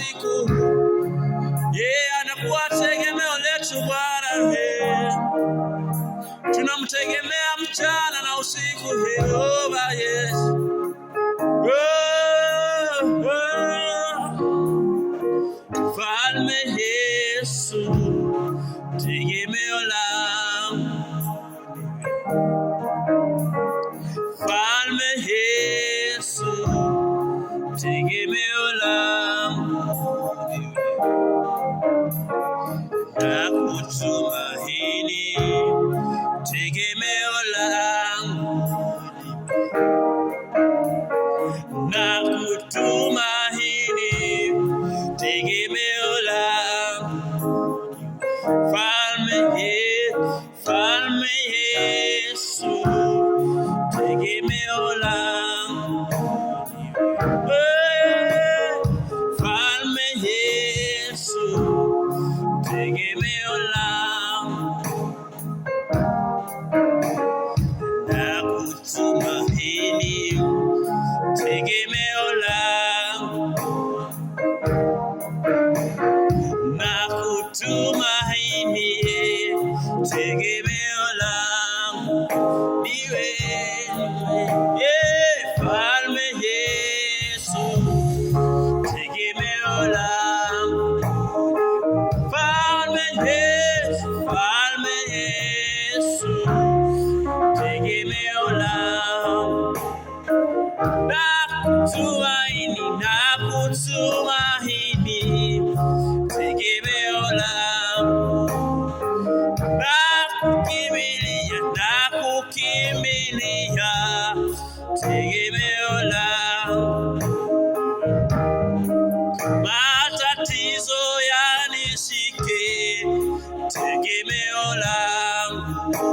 usiku. Yeye anakuwa tegemeo letu Bwana. Tunamtegemea mchana na usiku. Yehova Yesu. Mfalme Yesu, tegemeo langu. Mfalme Yesu, tegemeo langu. Nakutumaini, tegemeo langu. Nakutumaini, tegemeo langu. Mfalme Yesu, tegemeo langu. Mfalme Yesu, tegemeo langu. Nakutumaini, tegemeo langu. Nakutumaini, tegemeo langu. Niwe Mfalme Yesu, tegemeo langu. Mfalme Yesu, tegemeo langu. Nakutumaini, tegemeo langu. Nakukimbilia, tegemeo langu. Matatizo yanishike, tegemeo langu.